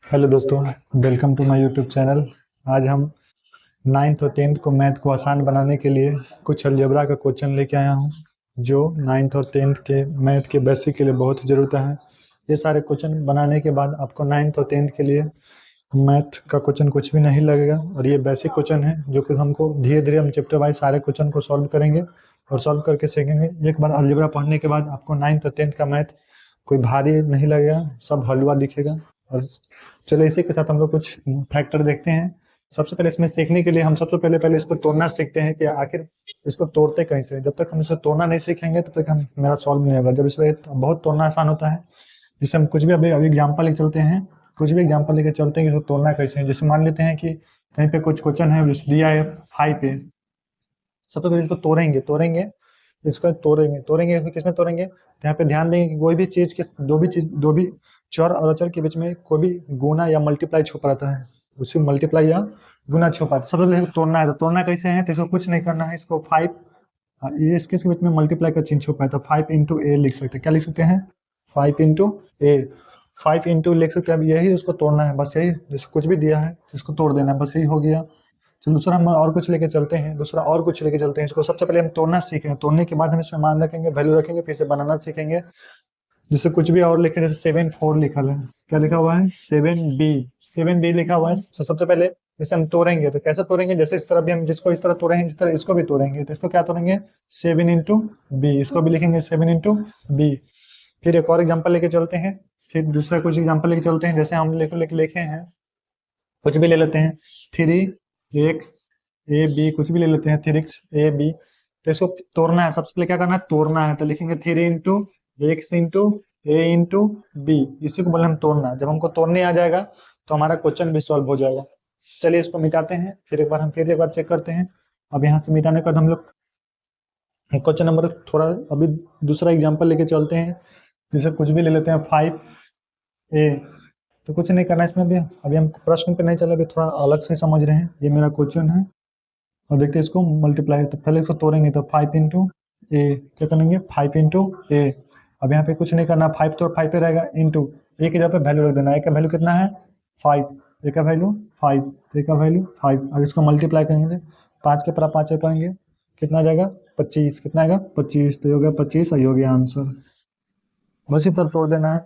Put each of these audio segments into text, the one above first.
Hello दोस्तों, welcome to my YouTube channel. आज हम नाइन्थ और टेंथ को मैथ को आसान बनाने के लिए कुछ अलजेब्रा का क्वेश्चन लेके आया हूँ, जो नाइन्थ और टेंथ के मैथ के बेसिक के लिए बहुत ज़रूरत है। ये सारे क्वेश्चन बनाने के बाद आपको नाइन्थ और टेंथ के लिए मैथ का क्वेश्चन कुछ भी नहीं लगेगा, और ये बेसिक क्वेश्चन है जो कि हमको धीरे धीरे हम चैप्टर वाइज सारे क्वेश्चन को सॉल्व करेंगे और सॉल्व करके सीखेंगे। एक बार अलजेब्रा पढ़ने के बाद आपको नाइन्थ और टेंथ का मैथ कोई भारी नहीं लगेगा, सब हलवा दिखेगा। और चलो इसी के साथ हम लोग कुछ फैक्टर देखते हैं। सबसे पहले इसमें सीखने के लिए हम सबसे पहले पहले इसको तोड़ना सीखते हैं कि आखिर इसको तोड़ते कैसे। जब तक हम इसको तोड़ना नहीं सीखेंगे तब तक हम मेरा सॉल्व नहीं होगा। जब इसमें बहुत तोड़ना आसान होता है, जिससे हम कुछ भी अभी अभी एग्जाम्पल लेके चलते हैं, कुछ भी एग्जाम्पल लेके चलते हैं कि इसको तोड़ना कैसे है। जैसे मान लेते हैं कि कहीं पे कुछ क्वेश्चन है, जैसे दिया है 5 पे। सबसे पहले इसको तोड़ेंगे तोड़ेंगे इसको तोड़ेंगे तोड़ेंगे इसको किसमें तोड़ेंगे, तो यहाँ पे ध्यान देंगे कि कोई भी चीज के दो भी चर और अचर के बीच में कोई भी गुना या मल्टीप्लाई छुपा रहता है, उसी मल्टीप्लाई या गुना छुपा है। सबसे पहले इसको तोड़ना है, तो तोड़ना कैसे है, तो इसको कुछ नहीं करना है। इसको 5, ये इसके बीच में मल्टीप्लाई का चिन्ह छुपा है, तो 5 इंटू ए लिख सकते हैं। क्या लिख सकते हैं? 5 इंटू ए। 5 इंटू लिख सकते हैं। अब यही उसको तोड़ना है, बस यही, जैसे कुछ भी दिया है इसको तोड़ देना है, बस यही हो गया। चलो दूसरा हम और कुछ लेके चलते हैं, दूसरा और कुछ लेके चलते हैं। इसको सबसे पहले हम तोड़ना सीखेंगे, तोड़ने के बाद हम इसमें मान रखेंगे, वैल्यू रखेंगे, फिर से बनाना सीखेंगे। जैसे कुछ भी और लिखे, जैसे 7 4 लिखा है, क्या लिखा हुआ है? 7b। 7b लिखा हुआ है। तो सबसे पहले जैसे हम तोड़ेंगे तो कैसे तोड़ेंगे, जैसे इस तरह भी हम जिसको इस तरह तोड़ेंगे, इस तरह इसको भी तोड़ेंगे। तो इसको क्या तोड़ेंगे? 7 इंटू बी। इसको भी लिखेंगे 7 इंटू बी। फिर एक और एग्जाम्पल लेके चलते हैं, फिर दूसरा कुछ एग्जाम्पल लेके चलते हैं। जैसे हम लिखे हैं, कुछ भी ले लेते हैं, 3x a b, कुछ भी ले लेते हैं, 3x a b। तो इसको तोड़ना है। सबसे पहले क्या करना है? तोड़ना है। तो लिखेंगे 3 into x into a into b. इसी को बोले हम तोड़ना। जब हमको तोड़ने आ जाएगा तो हमारा क्वेश्चन भी सॉल्व हो जाएगा। चलिए इसको मिटाते हैं, फिर एक बार चेक करते हैं। अब यहाँ से मिटाने के बाद हम लोग क्वेश्चन नंबर थोड़ा अभी दूसरा एग्जाम्पल लेके चलते हैं। जैसे कुछ भी ले लेते हैं, 5a। तो कुछ नहीं करना है इसमें भी। अभी हम प्रश्न पे नहीं चले, अभी थोड़ा अलग से समझ रहे हैं। ये मेरा क्वेश्चन है और देखते हैं इसको मल्टीप्लाई। तो पहले इसको तोड़ेंगे, तो 5 इंटू ए, क्या करेंगे? 5 इंटू ए। अब यहाँ पे कुछ नहीं करना, 5 तो 5 पे रहेगा, इंटू ए की जगह पे वैल्यू रख देना। ए का वैल्यू कितना है? 5। ए का वैल्यू 5, ए का वैल्यू 5। अब इसको मल्टीप्लाई करेंगे, 5 के पर 5 करेंगे, कितना आ जाएगा? 25। कितना आएगा? 25। तो ये हो गया 25, और ये हो गया आंसर। बस इस पर तोड़ देना है।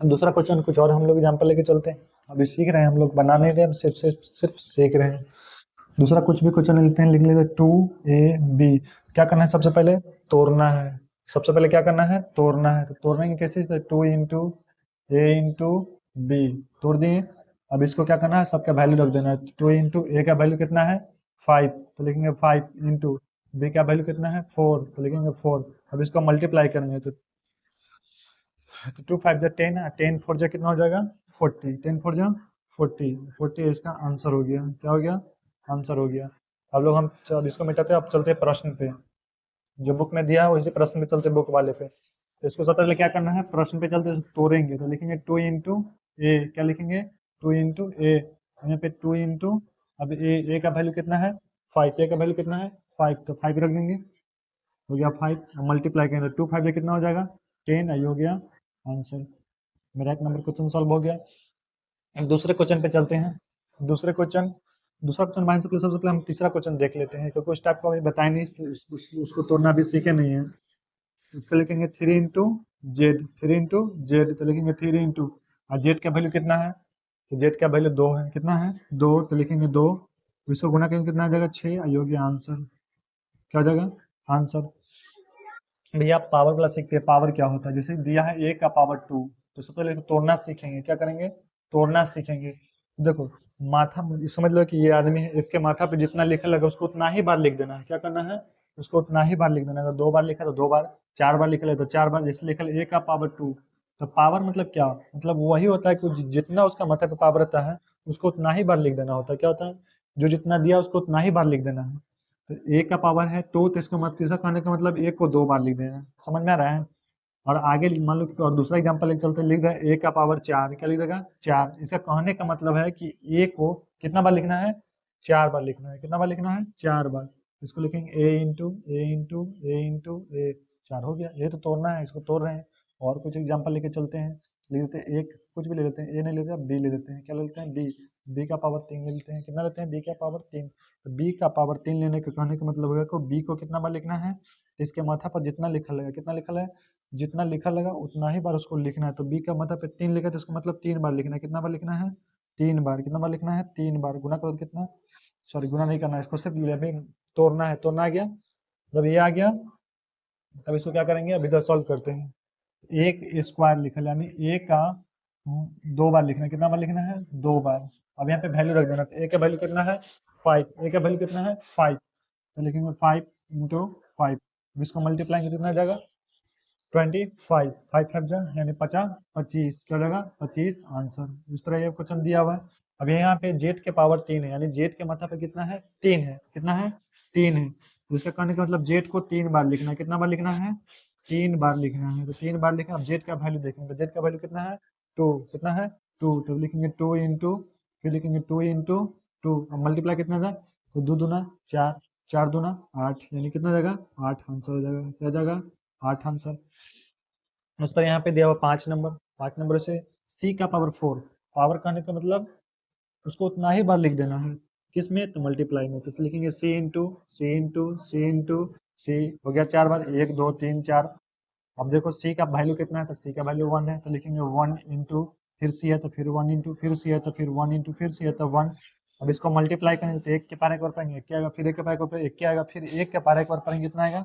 अब दूसरा क्वेश्चन कुछ और हम लोग एग्जाम्पल लेके चलते हैं। अभी सीख रहे हैं हम लोग, बना नहीं रहे, हम सिर्फ सीख रहे हैं। दूसरा कुछ भी क्वेश्चन लेते हैं, लिख लेते हैं 2ab। क्या करना है? सबसे पहले तोड़ना है। सबसे पहले क्या करना है? तोड़ना है। तो तोड़ने की कैसे? 2 इंटू a इंटू बी, तोड़ दिए। अब इसको क्या करना है? सबका वैल्यू रख देना है। 2 इंटू ए का वैल्यू कितना है? 5, तो लिखेंगे 5 इंटू बी का वैल्यू कितना है? 4, तो लिखेंगे 4। अब इसको मल्टीप्लाई करेंगे, तो 2 5 जा 10, 10 4 जा कितना हो जाएगा? 40। 10 4 जा 40, 40 इसका आंसर हो गया। क्या हो गया? आंसर हो गया। अब लोग हम अब इसको मिटाते हैं। अब चलते हैं प्रश्न पे, जो बुक में दिया है उसी प्रश्न पे चलते हैं, बुक वाले पे। तो इसको सबसे पहले क्या करना है? प्रश्न पे चलते तोड़ेंगे, तो लिखेंगे 2 इंटू ए। क्या लिखेंगे? 2 इंटू ए। यहाँ पे 2 इंटू, अब ए का वैल्यू कितना है? 5। ए का वैल्यू कितना है? 5, तो 5 रख देंगे, हो गया 5। मल्टीप्लाई करेंगे तो 2 5 कितना हो जाएगा? 10, ये हो गया आंसर। मेरा एक नंबर क्वेश्चन सॉल्व हो गया। अब दूसरे क्वेश्चन पे चलते हैं। दूसरा क्वेश्चन माइंड से पहले सबसे पहले हम तीसरा क्वेश्चन देख लेते हैं, क्योंकि उस टाइप को अभी बताया नहीं, उसको तोड़ना भी सीखे नहीं है। इसको लिखेंगे 3 इंटू जेड। 3 इंटू जेड, तो लिखेंगे 3 इंटू, और जेड का वैल्यू कितना है? तो जेड का वैल्यू 2 है। कितना है? 2, तो लिखेंगे 2। इसको गुना करेंगे, कितना आ जाएगा? 6, ये हो गया आंसर। क्या हो जाएगा? आंसर। भैया पावर वाला सीखते हैं, पावर क्या होता है। जैसे दिया है a का पावर 2, तो सबसे पहले तोड़ना सीखेंगे। क्या करेंगे? तोड़ना सीखेंगे। देखो, माथा समझ लो कि ये आदमी है, इसके माथा पे जितना लिखा लगा उसको उतना ही बार लिख देना है। क्या करना है? उसको उतना ही बार लिख देना है। अगर 2 बार लिखा तो 2 बार, 4 बार लिखा है तो 4 बार। जैसे लिखा a का पावर 2, तो पावर मतलब क्या? मतलब वही होता है कि जितना उसका माथा पे पावर रहता है उसको उतना ही बार लिख देना होता है। क्या होता है? जो जितना दिया उसको उतना ही बार लिख देना है। तो ए का पावर है 2, तो इसका मतलब तीसरा कहने का मतलब ए को 2 बार लिख देना है। समझ में आ रहा है? और आगे मान लो और दूसरा एग्जांपल लेके चलते हैं, लिख देगा ए का पावर 4। क्या लिख देगा? 4। इसका कहने का मतलब है कि ए को कितना बार लिखना है? 4 बार लिखना है। कितना बार लिखना है? 4 बार। इसको लिखेंगे ए इंटू ए। 4 हो गया। ये तो तोड़ना है, इसको तोड़ रहे हैं। और कुछ एग्जाम्पल लेके चलते हैं। लिख देते हैं एक, कुछ भी ले लेते हैं, ए नहीं लेते हैं, बी ले लेते हैं, क्या ले लेते हैं बी, बी का पावर 3 ले लेते हैं, कितना लेते हैं बी का पावर 3। तो बी का पावर 3 लेने के कहने का मतलब होगा कि बी को कितना बार लिखना है, तो इसके माथा पर जितना लिखा लगा, कितना लिखा है, जितना लिखा लगा उतना ही बार उसको लिखना है। तो बी का माथा पे 3 लिखा तो इसका मतलब 3 बार लिखना है, कितना बार लिखना है 3 बार, कितना बार लिखना है 3 बार, गुना करो तो कितना, सॉरी गुना नहीं करना है इसको, सिर्फ अभी तोड़ना है, तोड़ना आ गया, जब ये आ गया अब इसको क्या करेंगे, अब इधर सॉल्व करते हैं। एक स्क्वायर लिखा यानी ए का 2 बार लिखना है, कितना बार लिखना है 2 बार। अब यहाँ पे वैल्यू रख देना, तो ए का वैल्यू कितना है 5, ए का वैल्यू कितना है 5, तो लिखेंगे 5 इंटू 5, इसको मल्टीप्लाई कितना आ जाएगा 25, 5 5 जा यानी 50, 25 क्या हो जाएगा 25 आंसर। इस तरह ये क्वेश्चन दिया हुआ है। अब यहाँ पे जेड के पावर 3 है, यानी जेड के माथा पे कितना है 3 है, कितना है 3 है, जिसका कहने का मतलब जेड को 3 बार लिखना है, कितना बार लिखना है 3 बार लिखना है, तो 3 बार लिखा। अब जेड का वैल्यू देखेंगे, तो जेड का वैल्यू कितना है 2, कितना है 2, तो लिखेंगे 2 इंटू, फिर लिखेंगे 2 इंटू 2, अब मल्टीप्लाई कितना था, तो 2 दूना 4, 4 दूना 8, यानी कितना जाएगा 8 आंसर हो जाएगा, क्या जाएगा 8 आंसर। उस तरह यहाँ पे दिया हुआ 5 नंबर, 5 नंबर से सी का पावर 4, पावर कहने का मतलब उसको उतना ही बार लिख देना है, किसमें, तो मल्टीप्लाई में, तो लिखेंगे सी इंटू सी इंटू सी इंटू सी, हो गया 4 बार, 1 2 3 4। अब देखो सी का वैल्यू कितना है, तो सी का वैल्यू 1 है, तो लिखेंगे 1 इंटू, फिर सी है तो फिर 1 इंटू, फिर सी है तो फिर 1 इंटू, फिर सी है तो 1। अब इसको मल्टीप्लाई करेंगे तो एक के पार एक बार पढ़ेंगे, एक क्या आएगा, फिर एक के पार एक बार एक क्या आएगा, फिर एक के पार एक बार पढ़ेंगे, कितना आएगा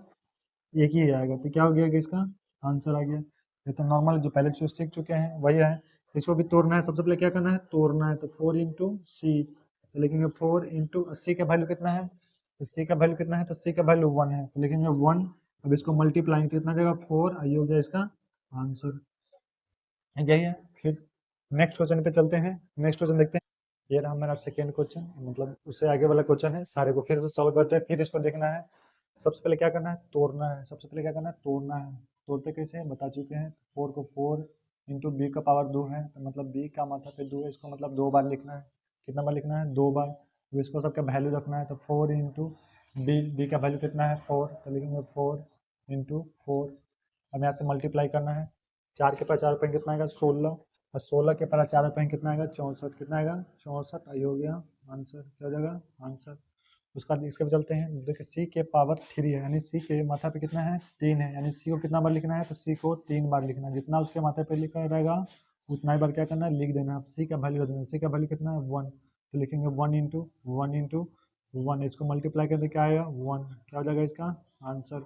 एक ही आएगा, तो क्या हो गया कि इसका आंसर आ गया। ये तो नॉर्मल जो पहले चीज सीख चुके हैं वही है, इसको भी तोड़ना है, सबसे पहले क्या करना है तोड़ना है, तो 4 इंटू सी, तो लिखेंगे 4 इंटू सी का वैल्यू कितना है, तो सी का वैल्यू कितना है, तो सी का वैल्यू 1 है, तो लिखेंगे 1। अब इसको मल्टीप्लाई कितना जगह 4, ये हो गया इसका आंसर, यही है। फिर नेक्स्ट क्वेश्चन पे चलते हैं, नेक्स्ट क्वेश्चन देखते हैं। ये रहा मेरा सेकेंड क्वेश्चन, मतलब उससे आगे वाला क्वेश्चन है, सारे को फिर सॉल्व करते हैं, फिर इसको देखना है। सबसे पहले क्या करना है तोड़ना है, सबसे पहले क्या करना है तोड़ना है, तोड़ते कैसे हैं बता चुके हैं। 4 को 4 इंटू बी का पावर 2 है, तो मतलब बी का माथा पे 2 है, इसको मतलब 2 बार लिखना है, कितना बार लिखना है 2 बार। तो इसको सबका वैल्यू रखना है, तो 4 इंटू बी, बी का वैल्यू कितना है 4, तो लिखेंगे 4 इंटू 4। अब यहाँ से मल्टीप्लाई करना है, 4 के पास 4 रुपये कितना आएगा 16, और 16 के पास 4 रुपये कितना आएगा 64, कितना आएगा 64, आई हो गया आंसर, क्या हो जाएगा आंसर। उसका इसके पे चलते हैं, देखिए सी के पावर 3 है, यानी सी के माथा पे कितना है 3 है, यानी सी को कितना बार लिखना है, तो सी को 3 बार लिखना है, जितना उसके माथे पे लिखा रहेगा उतना ही बार क्या करना है लिख देना है। सी का वैल्यू देना है, सी का वैल्यू कितना है 1, तो लिखेंगे 1 इंटू 1 इंटू 1, इसको मल्टीप्लाई करके क्या आएगा 1, क्या हो जाएगा इसका आंसर।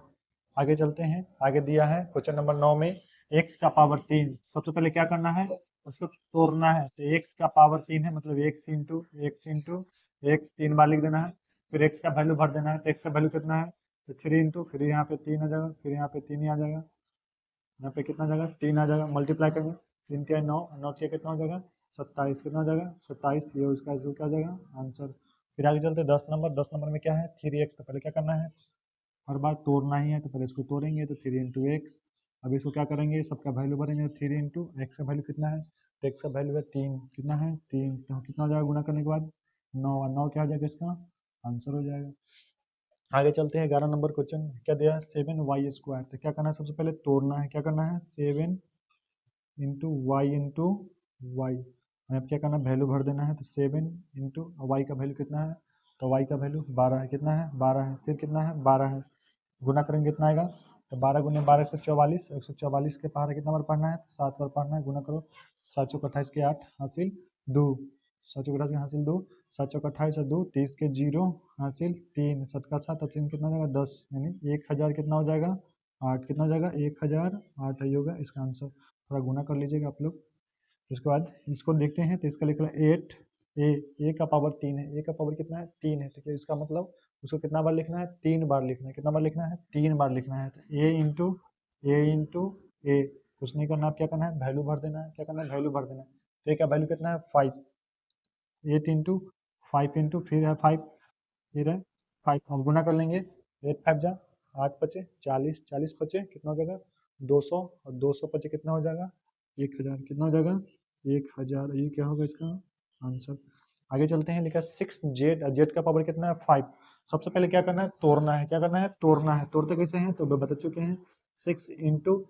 आगे चलते हैं, आगे दिया है क्वेश्चन नंबर 9 में x का पावर 3, सबसे पहले क्या करना है उसको तोड़ना है, तो x का पावर 3 है, मतलब x into x into x 3 बार लिख देना है, फिर x का वैल्यू भर देना है, तो x का वैल्यू कितना है, तो 3 इंटू, फिर यहाँ पे 3 आ जाएगा, फिर यहाँ पे 3 ही आ जाएगा, यहाँ पे कितना आ जाएगा 3 आ जाएगा, मल्टीप्लाई करेंगे 3 के 9, 9 के कितना हो जाएगा 27, कितना हो जाएगा 27, ये उसका इसको क्या आ जाएगा आंसर। फिर आगे चलते 10 नंबर, 10 नंबर में क्या है 3x, तो पहले क्या करना है हर बार तोड़ना ही है, तो पहले इसको तोड़ेंगे, तो 3 इंटू एक्स। अब इसको क्या करेंगे सबका वैल्यू भरेंगे, 3 इंटू एक्स का वैल्यू कितना है, तो एक्स का वैल्यू है 3, कितना है 3, तो कितना हो जाएगा गुना करने के बाद 9, और 9 क्या हो जाएगा इसका आंसर हो जाएगा। आगे चलते हैं 11 नंबर क्वेश्चन, क्या दिया है 7y स्क्वायर, तो क्या करना है सबसे पहले तोड़ना है, क्या करना है 7 इंटू वाई, अब क्या करना है वैल्यू भर देना है, तो 7 इंटू वाई का वैल्यू कितना है, तो वाई का वैल्यू 12 है, कितना है 12 है, फिर कितना है 12 है, गुना करेंगे कितना आएगा, तो 12 गुने 12 144, 144 के पहाड़ कितना बार पढ़ना है 7 बार पढ़ना है, गुना करो 7 चौक 28 के 8 हासिल 2, 7 चौक 28 के हासिल 2, 7 चौक 28 और 2 30 के 0 हासिल 3, 7 का 7 और 3 कितना हो जाएगा 10, यानी 1000 कितना हो जाएगा 8, कितना हो जाएगा 1008 ही होगा इसका आंसर। थोड़ा गुना कर लीजिएगा आप लोग। उसके बाद इसको देखते हैं, तो इसका लिखा है 8 ए का पावर 3 है, ए का पावर कितना है 3 है, तो क्या इसका मतलब उसको कितना बार लिखना है 3 बार लिखना है, कितना बार लिखना है 3 बार लिखना है, तो ए इंटू ए, कुछ नहीं करना, आप क्या करना है वैल्यू भर देना है, क्या करना है वैल्यू भर देना है, तो ए का वैल्यू कितना है 5, 8 इंटू 5 इंटू फिर है 5, फिर है 5, हम गुना कर लेंगे 8 5 जा 8 पचे 40, 40 पचे कितना हो जाएगा 200, और 200 पचे कितना हो जाएगा 1000, कितना हो जाएगा 1000, ये क्या होगा इसका आंसर। आगे चलते हैं, लिखा 6 जेड, जेड का पावर कितना है 5, सबसे पहले क्या करना है तोड़ना है, क्या करना है तोड़ना है, तोड़ते कैसे हैं तो बता चुके हैं 6 इंटू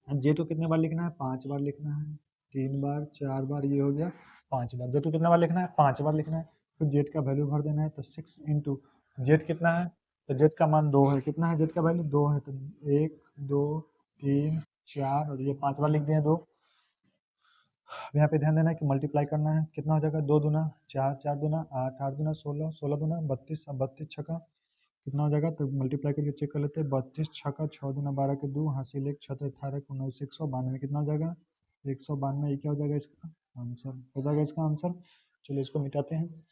जेड को कितने बार लिखना है 5 बार लिखना है, 3 बार, 4 बार, ये हो गया 5 बार। जेड को कितना बार लिखना है? 5 बार लिखना है। फिर जेड का वैल्यू भर देना है, तो 6 इंटू जेड कितना है? तो जेड का मान 2 है। कितना है जेड का वैल्यू? 2 है। तो 1 2 3 4 और ये 5 बार लिख दिए 2। अब यहाँ पे ध्यान देना है कि मल्टीप्लाई करना है। कितना हो जाएगा? 2 दूना 4, 4 दूना 8, 8 दूना 16, 16 दूना 32। अब 32 छक्का कितना हो जाएगा? तो मल्टीप्लाई करके चेक कर लेते हैं। 32 छक्का 6 दूना 12 के 2, हासिल 1 6 18 19 192। कितना हो जाएगा? 192। ये क्या हो जाएगा इसका आंसर? हो जाएगा इसका आंसर। चलिए इसको मिटाते हैं।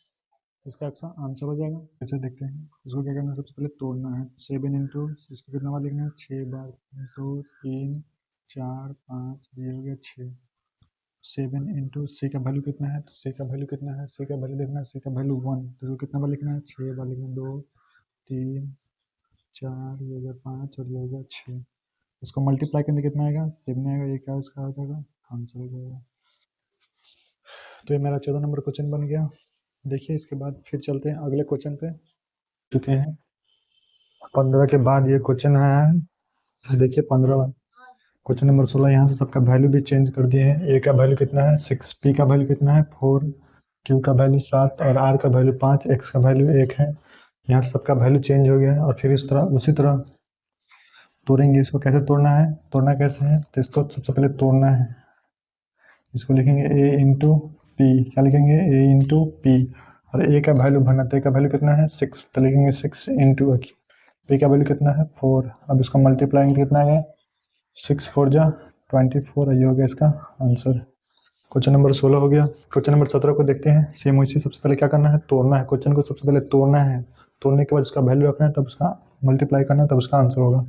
इसका आंसर हो जाएगा। कैसे देखते हैं? इसको क्या करना है? सबसे पहले तोड़ना है। 7 इंटू इसको कितना बार लिखना है? 6 बार। 2 3 4 5, ये हो गया 6। 7 इंटू सी का वैल्यू कितना है? तो सी का वैल्यू कितना है? सी का वैल्यू देखना है। सी का वैल्यू 1। तो इसको कितना बार लिखना है? 6 बार लिखना है। 2 3 4, ये हो गया 5 और ये हो गया 6। इसको मल्टीप्लाई करने कितना आएगा? 7 आएगा। ये क्या इसका हो जाएगा? आंसर हो जाएगा। तो ये मेरा 14 नंबर क्वेश्चन बन गया। देखिए इसके बाद फिर चलते हैं अगले क्वेश्चन पे। चुके हैं 15 के बाद ये क्वेश्चन आया है। देखिए 15 क्वेश्चन नंबर 16। यहाँ से सबका वैल्यू भी चेंज कर दिए हैं। ए का वैल्यू कितना है? 6, पी का वैल्यू कितना है? 4, क्यू का वैल्यू 7 और आर का वैल्यू 5, एक्स का वैल्यू 1 है। यहाँ सबका वैल्यू चेंज हो गया है। और फिर इस तरह उसी तरह तोड़ेंगे। इसको कैसे तोड़ना है? तोड़ना कैसे है? तो इसको सबसे पहले तोड़ना है। इसको लिखेंगे ए इंटू पी। क्या लिखेंगे? ए इंटू पी। और ए का वैल्यू भरना। तो ए का वैल्यू कितना है? 6। तो लिखेंगे 6 इंटू पी का वैल्यू कितना है? 4। अब इसको मल्टीप्लाई कितना है? 6 4 जा 24। ये हो गया इसका आंसर। क्वेश्चन नंबर 16 हो गया। क्वेश्चन नंबर 17 को देखते हैं। सेम वैसे सबसे पहले क्या करना है? तोड़ना है। क्वेश्चन को सबसे पहले तोड़ना है। तोड़ने के बाद उसका वैल्यू रखना है, तब उसका मल्टीप्लाई करना है, तब उसका आंसर होगा।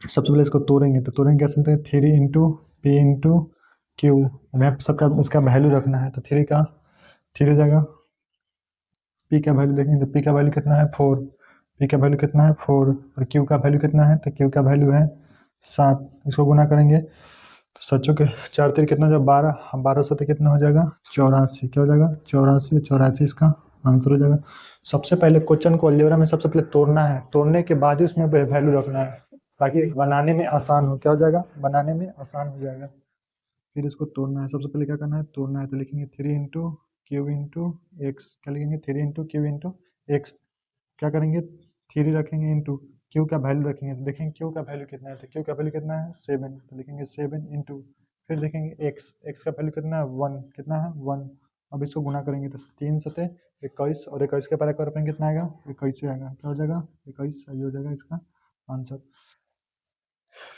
सबसे पहले इसको तोड़ेंगे। तो तोड़ेंगे कैसे? 3 इंटू पी इंटू क्यू। हमें सबका इसका वैल्यू रखना है। तो 3 का 3 हो जाएगा। पी का वैल्यू देखेंगे तो पी का वैल्यू कितना है? 4। पी का वैल्यू कितना है? 4। और क्यू का वैल्यू कितना है? तो क्यू का वैल्यू है 7। इसको गुना करेंगे तो सच्चों के 4 3 कितना हो जाएगा? 12। 12 7 कितना हो जाएगा? 84। क्या हो जाएगा? 84। 84 इसका आंसर हो जाएगा। सबसे पहले क्वेश्चन को अलजेब्रा में सबसे पहले तोड़ना है। तोड़ने के बाद ही उसमें वैल्यू रखना है, ताकि बनाने में आसान हो। क्या हो जाएगा? बनाने में आसान हो जाएगा। फिर इसको तोड़ना है। सबसे पहले क्या करना है? तोड़ना है। तो लिखेंगे 3 इंटू क्यू इंटू एक्स। क्या लिखेंगे? 3 इंटू क्यू इंटू एक्स। क्या करेंगे? 3 रखेंगे इंटू क्यू का वैल्यू रखेंगे। तो देखेंगे क्यू का वैल्यू कितना है? तो क्यू का वैल्यू कितना है? 7। तो लिखेंगे 7 इंटू, फिर देखेंगे एक्स। एक्स का वैल्यू कितना है? 1। कितना है? 1। अब इसको गुना करेंगे तो 3 सते 21 और 21 के पहले कर कितना आएगा? 21 से आएगा। क्या हो जाएगा? 21। ये हो जाएगा इसका आंसर।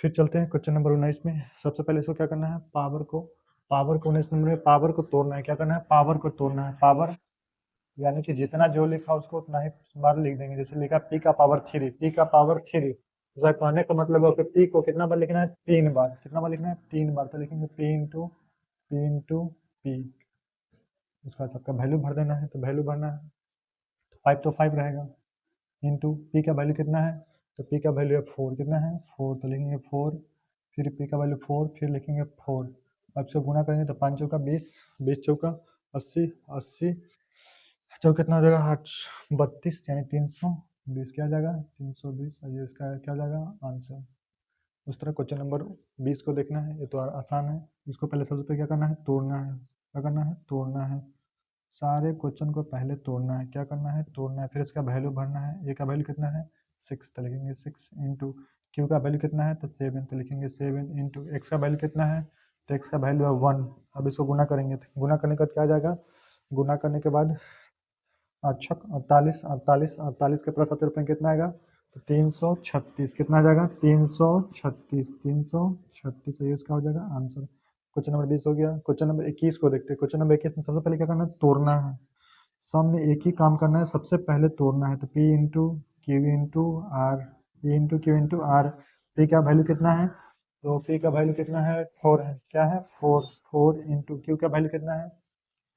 फिर चलते हैं क्वेश्चन नंबर 19 में। सबसे पहले इसको क्या करना है? पावर को 19 नंबर में पावर को तोड़ना है। क्या करना है? पावर को तोड़ना है। पावर यानी कि जितना जो लिखा उसको उतना ही बार लिख देंगे। जैसे लिखा पी का पावर 3, पी का पावर 3। ऐसा कहने का मतलब है कि पी को कितना बार लिखना है? 3 बार। कितना बार लिखना है? 3 बार। तो लिखेंगे पी इंटू पी। उसका सबका वैल्यू भर देना है। तो वैल्यू भरना है तो 5 तो 5 रहेगा इंटू पी का वैल्यू कितना है? तो पी का वैल्यू है 4। कितना है? 4। तो लिखेंगे 4, फिर पी का वैल्यू 4, फिर लिखेंगे 4। अब इसको गुना करेंगे तो 5 चौका 20, 20 चौका 80, 80 चौका कितना हो जाएगा? 8 32 यानी 320। क्या जाएगा? 320। और ये इसका क्या जाएगा? आंसर। उस तरह क्वेश्चन नंबर 20 को देखना है। ये तो आसान है। इसको पहले सबसे पहले क्या करना है? तोड़ना है। क्या करना है? तोड़ना है। सारे क्वेश्चन को पहले तोड़ना है। क्या करना है? तोड़ना है। फिर इसका वैल्यू भरना है। ए का वैल्यू कितना है? 6। तो लिखेंगे 6 इंटू क्यू का वैल्यू कितना है? तो 7। तो लिखेंगे 7 इंटू एक्स का वैल्यू कितना है? तो एक्स का वैल्यू है 1। अब इसको गुना करेंगे तो गुना करने के बाद क्या आ जाएगा? गुना करने के बाद 48, 48, 48 के प्लस 70 कितना आएगा? तो 336। कितना आ जाएगा? 336, 336। ये इसका हो जाएगा आंसर। क्वेश्चन नंबर 20 हो गया। क्वेश्चन नंबर 21 को देखते हैं। क्वेश्चन नंबर 21 में सबसे पहले क्या करना है? तोड़ना है। सम में एक ही काम करना है, सबसे पहले तोड़ना है। तो p into Q into r, p into Q into r. P का वैल्यू कितना है? तो पी का वैल्यू कितना है? 4 है। क्या है? 4। 4 इंटू क्यू का वैल्यू कितना है?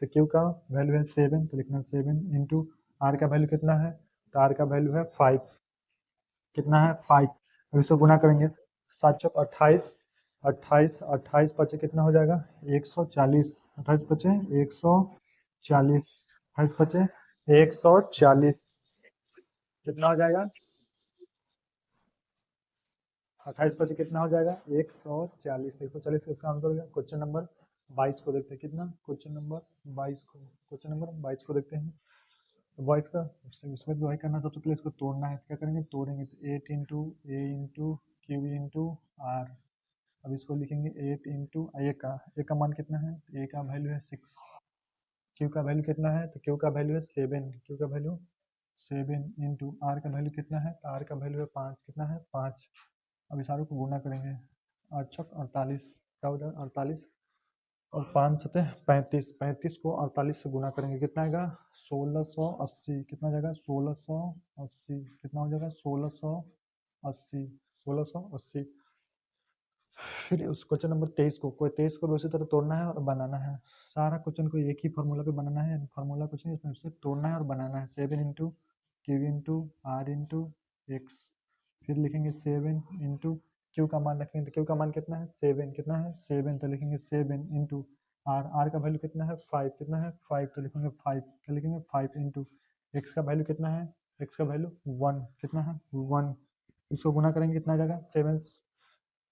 तो क्यू का वैल्यू है 7। तो लिखना 7 इंटू आर का वैल्यू कितना है? तो आर का वैल्यू है 5। कितना है? 5। अब इसको गुना करेंगे 7 चौक 28, 28, 28 पचे कितना हो जाएगा? 140। 28 पचे 140, 28 पचे 140। कितना हो जाएगा? 28 पचे कितना हो जाएगा? 140। 140 इसका आंसर हो गया। क्वेश्चन नंबर 22 को देखते हैं कितना, क्वेश्चन नंबर 22 को, क्वेश्चन नंबर 22 को देखते हैं। तो 22 का इसमें डिवाइड करना, सबसे पहले इसको तोड़ना है, तो क्या करेंगे, तोड़ेंगे तो 8 इंटू ए इंटू क्यू इंटू आर। अब इसको लिखेंगे 8 इंटू ए का मान कितना है, ए का वैल्यू है 6, क्यू का वैल्यू कितना है, तो क्यू का वैल्यू है 7, क्यू का वैल्यू 7 इंटू आर का वैल्यू कितना है, तो आर का वैल्यू है 5, कितना है 5। अब इस आर को गुना करेंगे, 8 छक 48, क्या हो जाएगा 48, और 5 सतह 35, 35 को 48 से गुना करेंगे, कितना आएगा 1680, कितना जाएगा 1680, कितना हो जाएगा 1680, 1680। फिर उस क्वेश्चन नंबर 23 को, कोई 23 को उसी तरह तोड़ना है और बनाना है। सारा क्वेश्चन को एक ही फार्मूला पे बनाना है, फार्मूला कुछ नहीं, इसमें सिर्फ तोड़ना है और बनाना है। 7 into Q into r into x, फिर लिखेंगे 7 इंटू क्यू का मान रखेंगे, तो क्यू का मान कितना है 7, कितना है 7, तो लिखेंगे 7 इंटू आर का वैल्यू कितना है 5, कितना है 5, तो लिखेंगे 5, क्या लिखेंगे 5 इंटू एक्स का वैल्यू कितना है, एक्स का वैल्यू 1, कितना है 1, इसको गुना करेंगे कितना आ जाएगा 7,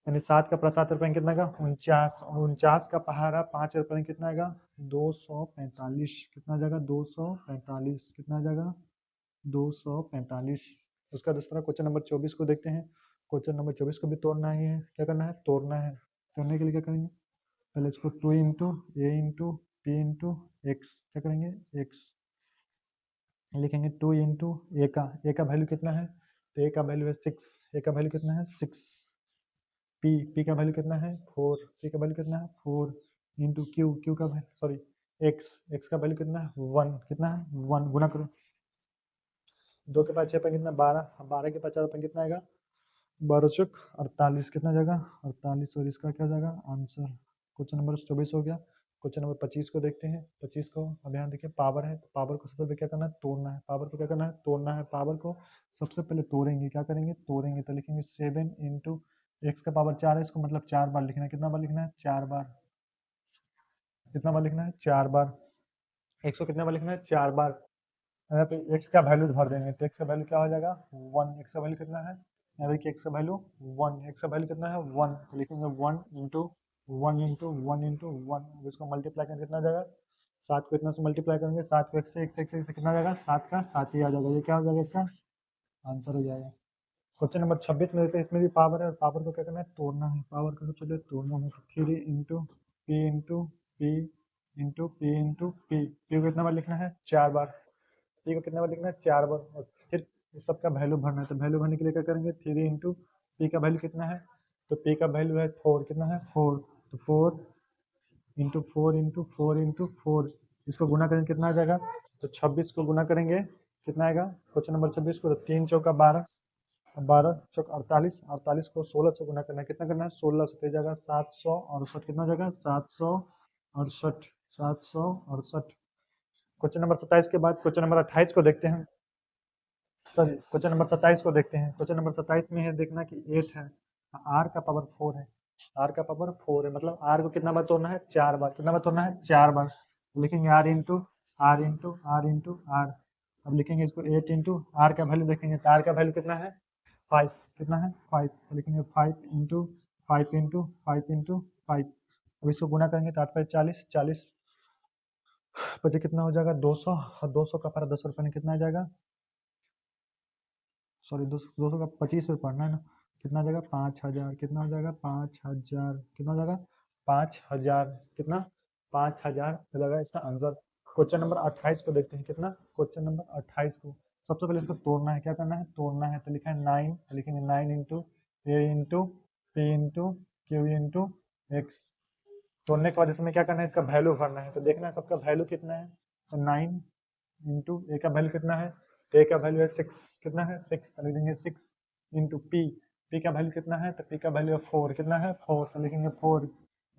यानी 7 का प्लस 7 रुपये कितना आएगा 49, और 49 का पहाड़ा 5 रुपये कितना आएगा 245, कितना आ जाएगा 245, कितना आ जाएगा 245। उसका दूसरा क्वेश्चन नंबर 24 को देखते हैं। क्वेश्चन नंबर 24 को भी तोड़ना ही है, क्या करना है तोड़ना है। तोड़ने के लिए क्या करेंगे, पहले इसको 2 इंटू ए इंटू पी इंटू एक्स, क्या करेंगे एक्स लिखेंगे, 2 इंटू ए का वैल्यू कितना है, तो ए का वैल्यू है 6, ए का वैल्यू कितना है 6, पी का वैल्यू कितना है 4, पी का वैल्यू कितना है 4 इंटू क्यू का वैल्यू सॉरी एक्स का वैल्यू कितना है 1, कितना है 1, गुना करो 2 के पास 6 पर कितना 12, 12 के पास 4 पर कितना आएगा 12 चौक 48, कितना जाएगा 48, और इसका क्या जाएगा आंसर। क्वेश्चन नंबर 24 हो गया। क्वेश्चन नंबर 25 को देखते हैं। 25 को अब यहाँ देखिए पावर है, तो पावर को सबसे पहले क्या करना है तोड़ना है, पावर को क्या करना है तोड़ना है, पावर को सबसे पहले तोड़ेंगे, क्या करेंगे तोड़ेंगे, तो लिखेंगे 7 इंटू एक्स का पावर 4 है, इसको मतलब 4 बार लिखना है, कितना बार लिखना है 4 बार, कितना बार लिखना है 4 बार, एक्स को कितना बार लिखना है 4 बार। यहाँ पे एक्स का वैल्यू भर देंगे, तो एक्स का वैल्यू क्या हो जाएगा 1, एक्स का वैल्यू कितना है, यहाँ देखिए एक्स का वैल्यू 1, एक्स का वैल्यू कितना है 1, तो लिखेंगे 1 इंटू 1 इंटू 1 इंटू 1, इसको मल्टीप्लाई करेंगे कितना आ जाएगा 7 को इतना से मल्टीप्लाई करेंगे, 7 को x से कितना आ जाएगा 7 का 7 ही आ जाएगा, ये क्या हो जाएगा इसका आंसर हो जाएगा। क्वेश्चन नंबर 26 में देखते हैं, इसमें भी पावर है, और पावर को क्या करना है तोड़ना है, पावर को सबसे पहले तोड़ना है, 3 इंटू पी इंटू पी को कितना बार लिखना है 4 बार, पी को कितना बार लिखना है 4 बार, और फिर इस सबका वैल्यू भरना है, तो वैल्यू भरने के लिए क्या करेंगे 3 इंटू पी का वैल्यू कितना है, तो पी का वैल्यू है 4, कितना है 4, तो 4 इंटू 4 इंटू 4 इंटू 4, इसको गुना करेंगे कितना आ जाएगा, तो 26 को गुना करेंगे कितना आएगा, क्वेश्चन नंबर 26 को, तो 3 चौका 12, 12 चौक 48, 48 को 16 से गुना करना है, कितना करना है 16 से, तो जाएगा 768, कितना हो जाएगा 768, 768। क्वेश्चन नंबर 27 के बाद क्वेश्चन नंबर 28 को देखते हैं, सॉरी क्वेश्चन नंबर 27 को देखते हैं। क्वेश्चन नंबर 27 में है देखना कि 8 है, आर का पावर 4 है, आर का पावर 4 है, मतलब आर को कितना बार तोड़ना है 4 बार, कितना बार तोड़ना है 4 बार, लिखेंगे r into r into r into r. अब लिखेंगे इसको 8 इंटू आर का वैल्यू देखेंगे, तो आर का वैल्यू कितना है 5, कितना है 5, तो लिखेंगे 5 इंटू 5 इंटू 5 इंटू 5। अब इसको गुना करेंगे तो 8 5 40, 40 बचे कितना हो जाएगा 200, और 200 का पारा 10 रुपये में कितना आ जाएगा, सॉरी 200 का 25 रुपये पढ़ना है ना, कितना आ जाएगा 5000, कितना हो जाएगा 5000, कितना हो जाएगा 5000, कितना 5000 लगा इसका आंसर। क्वेश्चन नंबर 28 को देखते हैं, कितना क्वेश्चन नंबर 28 को, सबसे पहले इसको तोड़ना है, क्या करना है तोड़ना है, तो लिखा है 9, लिखेंगे 9 इंटू ए into P into Q into X. तोड़ने के बाद इसमें क्या करना है इसका वैल्यू भरना है, तो देखना है सबका वैल्यू कितना है, तो 9 इंटू ए का वैल्यू कितना है, ए का वैल्यू है 6, कितना है 6, तो लिखेंगे 6 इंटू पी का वैल्यू कितना है, तो पी का वैल्यू है 4, कितना है 4, तो लिखेंगे 4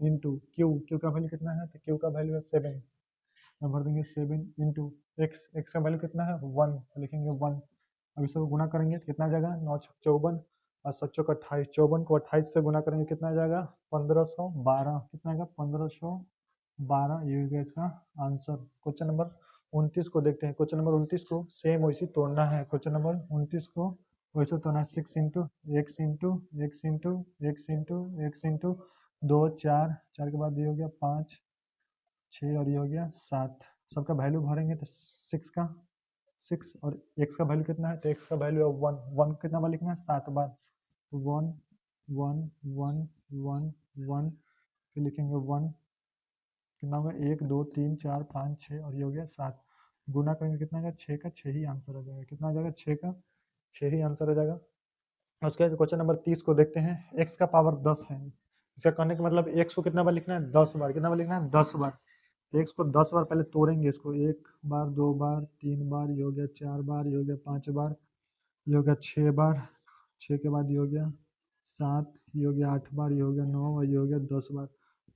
इंटू क्यू का वैल्यू कितना है, तो क्यू का वैल्यू है 7, तो भर देंगे 7 इंटू एक्स का वैल्यू कितना है 1, तो लिखेंगे 1। अब इसको गुना करेंगे तो कितना आ जाएगा 9 54, और 7 चौक 28, 54 को 28 से गुना करेंगे कितना आ जाएगा 1512, कितना आएगा 1512, ये हो गया इसका आंसर। क्वेश्चन नंबर 29 को देखते हैं। क्वेश्चन नंबर 29 को सेम वैसे तोड़ना है, क्वेश्चन नंबर 29 को वैसे तोड़ना है, 6 into x into x into x into x into 2 4, 4 के बाद ये हो गया 5, 6 और ये हो गया 7। सबका वैल्यू भरेंगे तो 6 का 6 और x का वैल्यू कितना है, तो x का वैल्यू है 1। 1 कितना बार लिखना है, 7 बार। तो 1 1 1 1 1, फिर लिखेंगे 1, कितना होगा 1 2 3 4 5 6 और ये हो गया 7। गुना करेंगे कितना आएगा, 6 का 6 ही आंसर आ जाएगा। कितना आ जाएगा, 6 का 6 ही आंसर आ जाएगा। उसके बाद क्वेश्चन नंबर 30 को देखते हैं। x का पावर 10 है। इसका कहने का मतलब x को कितना बार लिखना है, 10 बार। कितना बार लिखना है, 10 बार। तो x को 10 बार पहले तोड़ेंगे इसको, 1 बार 2 बार 3 बार, ये हो गया 4 बार, ये हो गया 5 बार, ये हो गया 6 बार, 6 के बाद ये हो गया 7, ये हो गया 8 बार, ये हो गया 9 और ये हो गया 10 बार।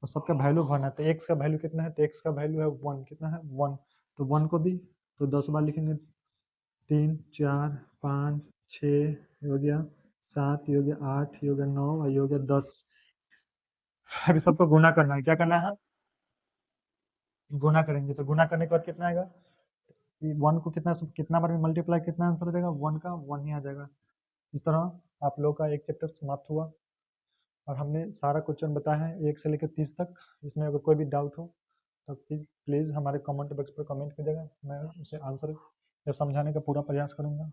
और सबका वैल्यू भरना है। तो x का वैल्यू कितना है, तो x का वैल्यू है 1। कितना है, 1। तो 1 को भी तो 10 बार लिखेंगे, 3 4 5 6, ये हो गया 7, ये हो गया 8, ये हो गया 9 और ये हो गया 10। अभी सबको गुना करना है। क्या करना है, गुना करेंगे। तो गुना करने के बाद कितना आएगा, 1 को कितना बार में मल्टीप्लाई, कितना आंसर आ जाएगा, 1 का 1 ही आ जाएगा। इस तरह आप लोग का एक चैप्टर समाप्त हुआ और हमने सारा क्वेश्चन बताया है 1 से लेकर 30 तक। इसमें अगर कोई भी डाउट हो तो प्लीज़ हमारे कमेंट बॉक्स पर कमेंट कीजिएगा, मैं उसे आंसर या समझाने का पूरा प्रयास करूँगा।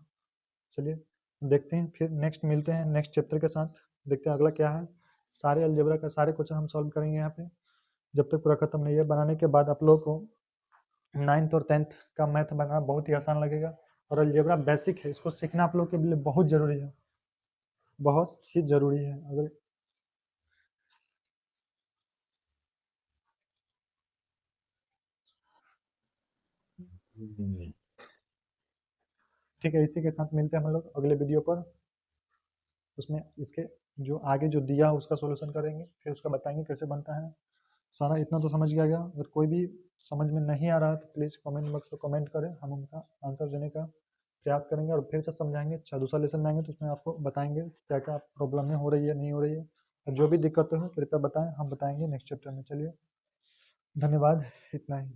चलिए देखते हैं, फिर नेक्स्ट मिलते हैं नेक्स्ट चैप्टर के साथ। देखते हैं अगला क्या है। सारे अलजेब्रा का सारे क्वेश्चन हम सॉल्व करेंगे यहाँ पे, जब तक पूरा खत्म नहीं है। बनाने के बाद आप लोगों को 9th और 10th का मैथ बनाना बहुत ही आसान लगेगा। और अलजेब्रा बेसिक है, इसको सीखना आप लोग के लिए बहुत ज़रूरी है, बहुत ही ज़रूरी है। अगर ठीक है, इसी के साथ मिलते हैं हम लोग अगले वीडियो पर। उसमें इसके जो आगे जो दिया है उसका सॉल्यूशन करेंगे, फिर उसका बताएंगे कैसे बनता है। सारा इतना तो समझ गया गया। अगर कोई भी समझ में नहीं आ रहा है तो प्लीज़ कमेंट बॉक्स पर कमेंट करें, हम उनका आंसर देने का प्रयास करेंगे और फिर से समझाएंगे। अच्छा, दूसरा लेसन में आएंगे तो उसमें आपको बताएंगे क्या क्या प्रॉब्लम में हो रही है, नहीं हो रही है। और जो भी दिक्कतें हो कृपया बताएं, हम बताएंगे नेक्स्ट चैप्टर में। चलिए धन्यवाद, इतना ही।